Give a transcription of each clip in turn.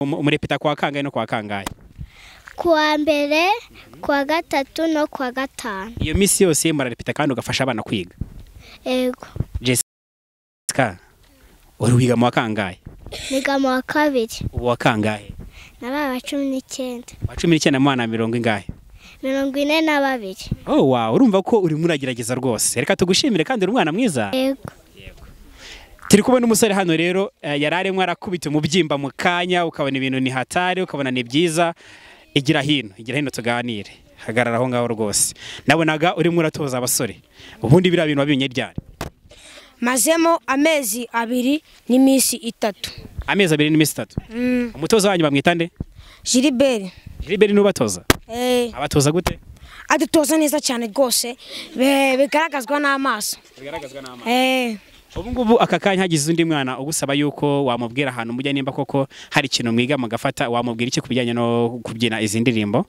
Murepeta kwa kangahe no kwa kangahe? Kuwa mbere, kuwa gatatu no kuwa gatanu. Iyo misi yose murarepeta kandi ugafasha abana kwiga? Ego. Jessica, uri wiga mu wa kangahe? Niga mu wa kabiri. Ubu wa kangahe? Nabaye wa 19. Wa 19 mu bana 40 ingahe? 42. Oh wow, urumva ko uri muragerageza rwose. Reka tugushimire kandi uri umwana mwiza. Ego. Turi kubona umusore hano rero yararemwe arakubita umubyimba mu kanya, ukabona ibintu ni hatari, ukabona ni byiza. Igira hino tuganire. Hagarara aho ngaho rwose. Nabonaga uri muratoza abasore. Ubundi bira bintu wabinye ryari? Mazemo amezi 2 n'imisi 3. Amezi 2 n'imisi 3. Umutoza wanyu bamwita nde? Irebere. Irebere ni ubatoza? Abatoza gute? Adutoza neza cyane rwose. Bigaragazwa n'amaso. Bigaragazwa n'amaso. Ubu ngubu aka kanya hagize undi mwana ugusaba yuko wamubwira ahantu mujya nimba koko hari ikintu mwiga mugafata, wamubwira iki kubijyanye no kubyina izi ndirimbo?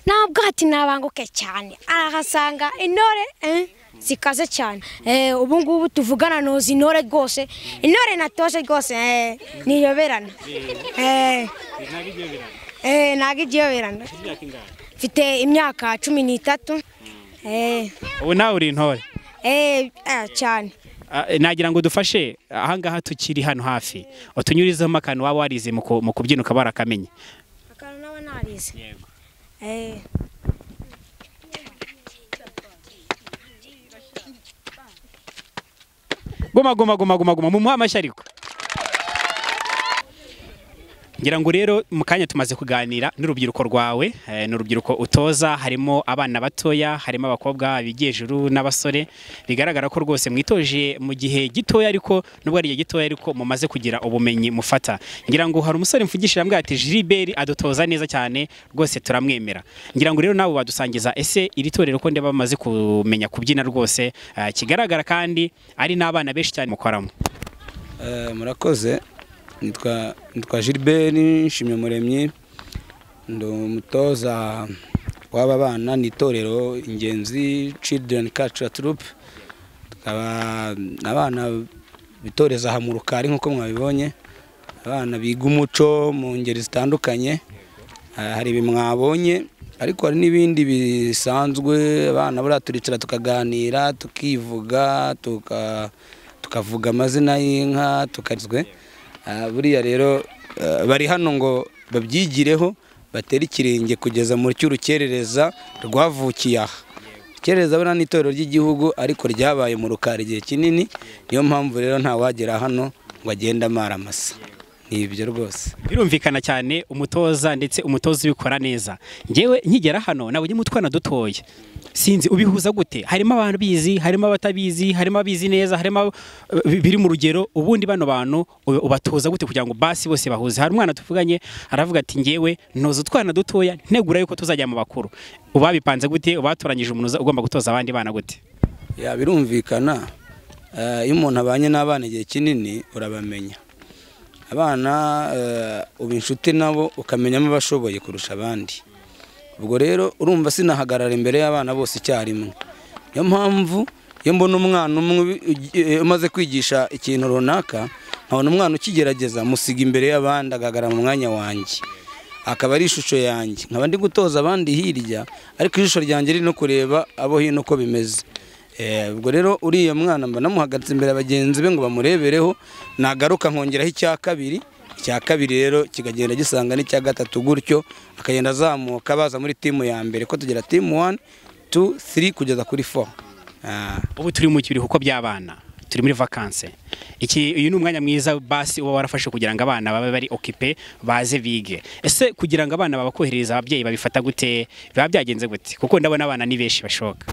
Ntabwo ati nabanguke cyane. Arahasanga intore zikaze cyane. Ubu ngubu tuvugana no zinore rwose. Intore natoje rwose niyoberana. Nagiyoberana. Mfite imyaka 13. Ubu nawe uri intore? Cyane. Nagira ngo dufashe ahangaha tukiri hano hafi. Utunyurizemo akantu waba warize mu kubyina ukabara kamenye. Akantu nawe narize. Yego. Goma mu muhamashyariko. Ngira ngo rero mu kanya tumaze kuganira n'urubyiruko rwawe, n'urubyiruko utoza, harimo abana batoya, harimo abakobwa bigejuru n'abasore. Bigaragara ko rwose mwitoje mu gihe gitoya, ariko nubwo ari gitoya ariko mumaze kugira ubumenyi mufata. Ngira ngo hari umusore mfugishira mbwa ati Irebere adutoza neza cyane rwose turamwemera. Ngira ngo rero nawe badusangiza ese iri torero ko ndeba bamaze kumenya kubyina rwose, kigaragara kandi ari n'abana benshi cyane mukoramo. Murakoze. Nitwa Irebere Nshimyumuremyi, ndo umutoza w'aba bana ni itorero Ingenzi Children Culture Troupe. Abana bitoreza aha mu Rukari nkuko mwabibonye, abana biga umuco mu ngeri zitandukanye. Hari bimwabonye ariko hari n'ibindi bisanzwe, abana bura turicara tukaganira, tukivuga, tukavuga amazina y'inka, tukarizwe. Buriya rero bari hano ngo babyigireho, batera ikirenge kugeza mu cy'urukerereza rwavukiye aha. Kereza bana n'itorero ry'igihugu ariko ryabaye mu Rukari igihe kinini, niyo mpamvu rero nta wagera hano ngo agende amaramasa. Nibyo rwose. Birumvikana cyane umutoza, ndetse umutoza ubikora neza. Ngewe nkigera hano nabonye mutwana dutoye. Sinzi ubihuza gute? Harimo abantu bizi, harimo abatabizi, harimo abizi neza, harimo biri mu rugero. Ubundi bano bantu ubatoza gute kugira ngo basi bose bahuze? Hari umwana tuvuganye aravuga ati ngewe ntoza utwana dutoya ntegura yuko tuzajya mu bakuru. Ubabipanze gute? Ubatoranyije umuntu ugomba gutoza abandi bana gute? Ya birumvikana. Iyo umuntu abanye n'abana igihe kinini urabamenya. Abana uba inshuti nabo ukamenyamo abashoboye kurusha abandi. Ubwo rero urumva sinahagarara imbere y'abana bose icyarimwe. Niyo mpamvu iyo mbona umwana umwe umaze kwigisha ikintu runaka, nkabona umwana ukigerageza musiga imbere y'abandi agahagarara mu mwanya wanjye, akaba ari ishusho yanjye. Nkaba ndi gutoza abandi hirya, ariko ijisho ryanjye riri no kureba abo hino uko bimeze. Ubwo rero uriya mwana mba namuhagaritse imbere abagenzi be ngo bamurebereho, nagaruka nkongeraho icya kabiri rero kigagenda gisanga n'icya gatatu, gutyo akagenda azamuka baza muri timu ya mbere, ko tugira timu 1 2 3 kugeza kuri 4. Ubu turi mu biruhuko by'abana, turi muri vacances. Uyu ni umwanya mwiza basi uba warafashe kugira ngo abana babe bari occupé baze bige. Ese kugira ngo abana babakohereza ababyeyi babifata gute? Biba byagenze gute? Kuko ndabona abana ni benshi bashoka.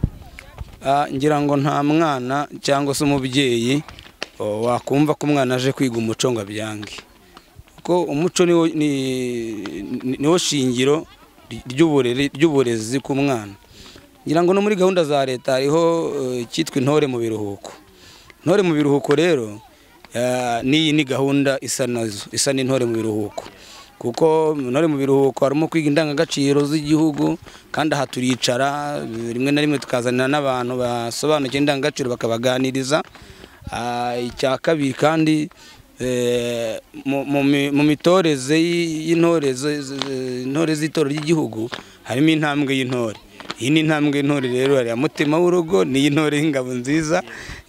Ngira ngo nta mwana cyangwa se umubyeyi wakumva ko umwana aje kwiga umuco ngo abyange, kuko umuco niwo shingiro ry'uburezi ku mwana. Ngira ngo no muri gahunda za leta hariho cyitwa intore mu biruhuko. Intore mu biruhuko rero ni gahunda isa n'intore mu biruhuko, kuko intore mu biruhuko harimo kwiga indangagaciro z'igihugu, kandi aha turicara rimwe na rimwe tukazanira n'abantu basobanukiwe indangagaciro bakabaganiriza. Icya kabiri kandi mu mitoreze y'intore z'itorero ry'igihugu harimo intambwe y'intore. Iyi ni intambwe y'intore rero hari mutima w'urugo, ni y'intore y'ingabo nziza,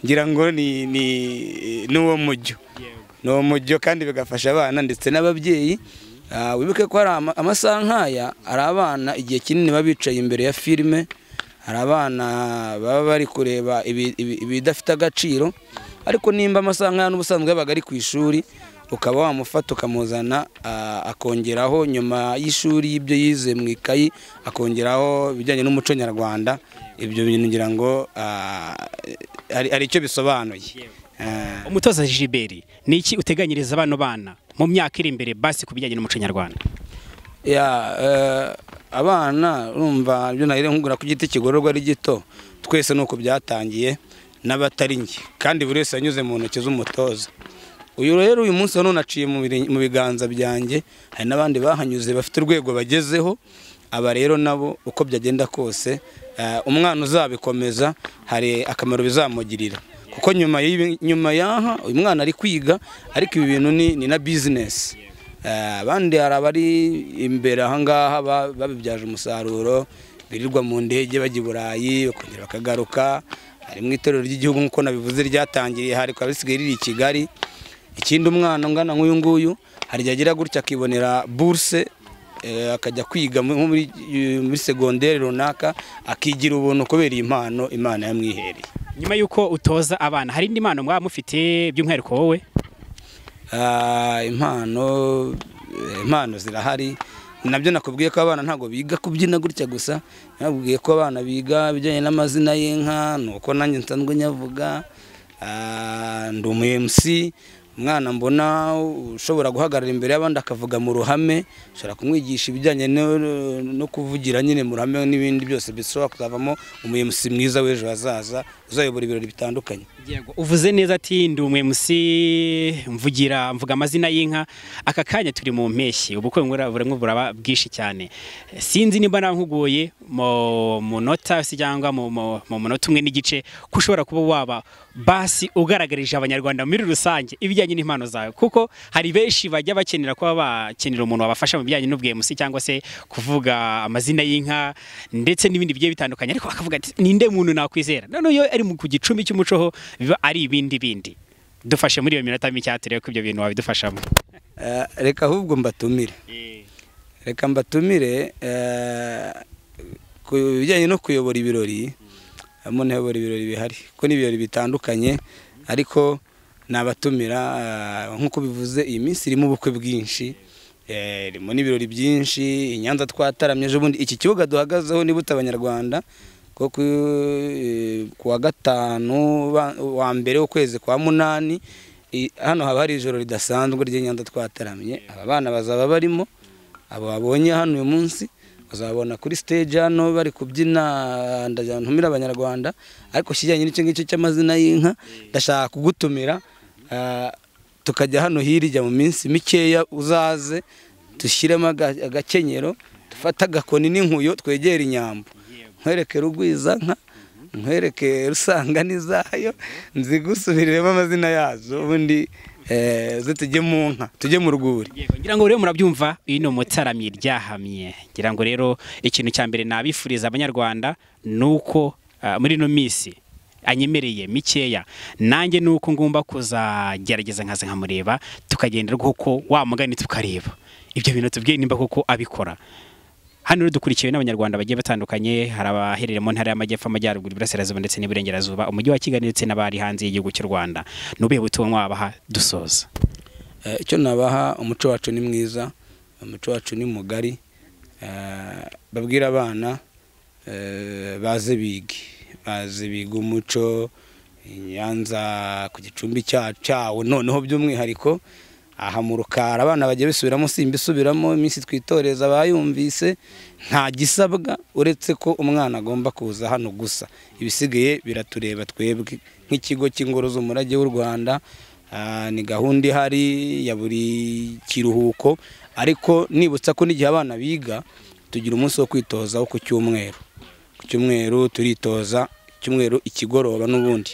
ngira ngo ni uwo mujyo kandi bigafasha abana ndetse n'ababyeyi. Wibuke ko hari amasaha nk'aya hari abana igihe kinini baba bicaye imbere ya filime, hari abana baba bari kureba ibidafite agaciro, ariko nimba amasaha nk'aya n'ubusanzwe yabaga ari ku ishuri, ukaba wamufata ukamuzana akongeraho nyuma y'ishuri y'ibyo yize mu ikayi, akongeraho ibijyanye n'umuco nyarwanda, ibyo bintu ngira ngo hari icyo bisobanuye. Umutoza Irebere, ni iki uteganyiriza abana mu myaka iri imbere basi ku bijyanye n'umuco nyarwanda? Abana urumva ibyo nahire nkugura ku giti kigororwa ari gito, twese nuko byatangiye n'abatari njye, kandi buri wese yanyuze mu ntoki z'umutoza. Uyu rero uyu munsi none aciye mu biganza byanjye, hari n'abandi bahanyuze bafite urwego bagezeho. Aba rero nabo uko byagenda kose, umwana uzabikomeza hari akamaro bizamugirira, kuko nyuma yaha uyu mwana ari kwiga, ariko ibi bintu ni na business. Abandi hari abari imbere ahangaha babibyaje umusaruro, birirwa mu ndege bajya i Burayi bakongera bakagaruka. Hari mu itorero ry'igihugu nk'uko nabivuze ryatangiriye, hari kwa bisigaye riri i Kigali. Ikindi umwana ungana nk'uyu nguyu hari igihe agira gutya akibonera bourse, akajya kwiga muri segonderi runaka, akigira ubuntu kubera impano Imana yamwihereye. Nyuma y'uko utoza abana, hari indi mpano mwaba mufite by'umwihariko wowe? Impano zirahari. Nabyo nakubwiye ko abana ntago biga kubyina gutya gusa, nakubwiye ko abana biga bijyanye n'amazina y'inka, nuko nanjye nsanzwe nyavuga. Ndi umu-MC, umwana mbona ushobora guhagarara imbere y'abandi akavuga mu ruhame, ushobora kumwigisha ibijyanye no kuvugira nyine mu ruhame n'ibindi byose bishobora kuzavamo umu-MC mwiza w'ejo hazaza uzayobora ibirori bitandukanye. Uvuze neza ati ndi umu-MC mvuga amazina y'inka. Aka kanya turi mu mpeshyi, ubukwe buraba bwishi cyane. Sinzi nimba nankugoye mu munota cyangwa mu munota umwe n'igice ko ushobora kuba waba basi ugaragarije abanyarwanda muri rusange ibijyanye n'impano zawe, kuko hari benshi bajya bakenera kuba bakenera umuntu wabafasha mu bijyanye n'ubwemusi cyangwa se kuvuga amazina y'inka ndetse n'ibindi bigiye bitandukanye, ariko bakavuga ati ninde muntu nakwizera. None yo ari ku gicumbi cy'umuco biba ari ibindi. Dufashe muri iyo minota mike turebe ko ibyo bintu wabidufashamo. Reka ahubwo mbatumire ku bijyanye no kuyobora ibirori. Nayobora ibirori bihari ko n'ibirori bitandukanye, ariko nabatumira nk'uko bivuze iyi minsi irimo ubukwe bwinshi, irimo n'ibirori byinshi. I Nyanza twataramye ejo bundi, iki kibuga duhagazeho nibuta abanyarwanda ko ku wa gatanu wa mbere w'ukwezi kwa munani, hano haba hari ijoro ridasanzwe ry'i Nyanza twataramye. Aba bana bazaba barimo, abo babonye hano uyu munsi bazabona kuri stage hano bari kubyina. Ntumira abanyarwanda, ariko kijyanye n'icyo ngicyo cy'amazina y'inka ndashaka kugutumira, tukajya hano hirya mu minsi mikeya, uzaze dushyiremo agakenyero, dufata agakoni n'inkuyo, twegera inyambo, nkwereke Rugwizanka, nkwereke Rusanganizayo, nzigusubiriremo amazina yazo, ubundi tujye mu nka, tujye mu rwuri. Ngira ngo rero murabyumva, ino mutaramye ryahamye. Ngira ngo rero ikintu cya mbere nabifuriza abanyarwanda nuko muri no misi anyemereye mikeya, nanjye nuko ngomba kuzagerageza nkaza nkamureba, tukagendera kuko wa mugani tukareba ibyo bintu tubwiye nimba koko abikora. Hano rero dukurikiwe n'abanyarwanda bagiye batandukanye, hari abaherereye mu ntara y'amajyepfo, amajyaruguru, iburasirazuba ndetse n'iburengerazuba, umujyi wa Kigali ndetse n'abari hanze y'igihugu cy'u Rwanda. Nubihe butumwa wabaha dusoza? Icyo nabaha, umuco wacu ni mwiza, umuco wacu ni mugari. Babwira abana baze biga umuco. Nyanza ku gicumbi cyawo noneho by'umwihariko aha mu Rukara abana bagiye bisubiramo, simbisubiramo, iminsi twitoreza bayumvise. Nta gisabwa uretse ko umwana agomba kuza hano gusa, ibisigaye biratureba twebwe nk'ikigo cy'ingoro z'umurage w'u Rwanda. Ni gahunda ihari ya buri kiruhuko, ariko nibutsa ko n'igihe abana biga tugira umunsi wo kwitoza wo ku cyumweru turitoza, cyumweru ikigoroba n'ubundi.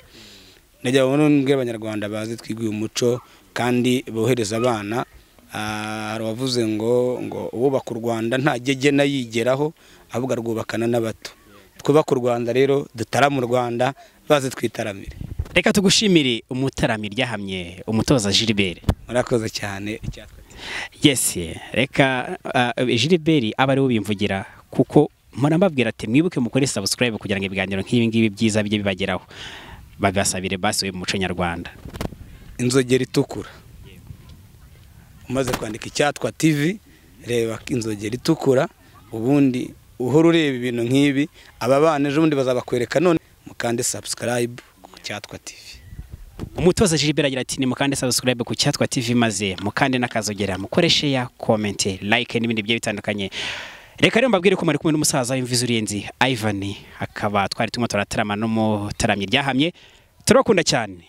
Najya mbwira abanyarwanda bazi twiguye umuco, kandi bohereza abana. Hari wavuze ngo ubaka u Rwanda nta gegena yigeraho ahubwo rwubakana n'abato. Twubaka u Rwanda rero dutarame u Rwanda baze twitaramire. Reka tugushimire umutarami ryahamye umutoza Irebere. Murakoze cyane. Yes, reka Irebere aba ari ubimvugira kuko mpora mbabwira ati mwibuke mukore subscribe kugira ngo ibiganiro nk'ibi ngibi byiza bijye bibageraho. Babasabire basuye mu muco nyarwanda. Inzogera itukura. Umaze kwandika icyatwa TV, reba inzogera itukura, ubundi uhora ureba ibintu nk'ibi. Aba bana ejo bundi bazabakwereka none mukande subscribe ku cyatwa TV. Umutoza Irebere agira ati ni mukande subscribe ku cyatwa TV maze mukande nakazogera mukoreshe ya comment, like n'ibindi bigiye bitandukanye. Reka rero mbabwire ko mari kumwe n'umusaza w'imvi z'uruyenzi Ivan, akaba twari tumwe turatarama n'umutaramyi ryahamye. Turakunda cyane.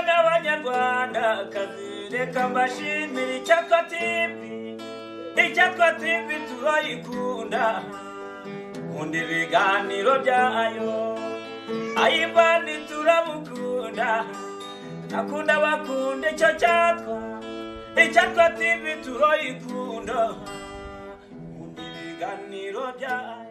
Abanyarwanda kazi reka mbashimire icyatwa TV turayikunda undi ibiganiro byayo ayivani turamukunda nakunda bakunda icyo cyatwa TV turayikunda undi ibiganiro byayo.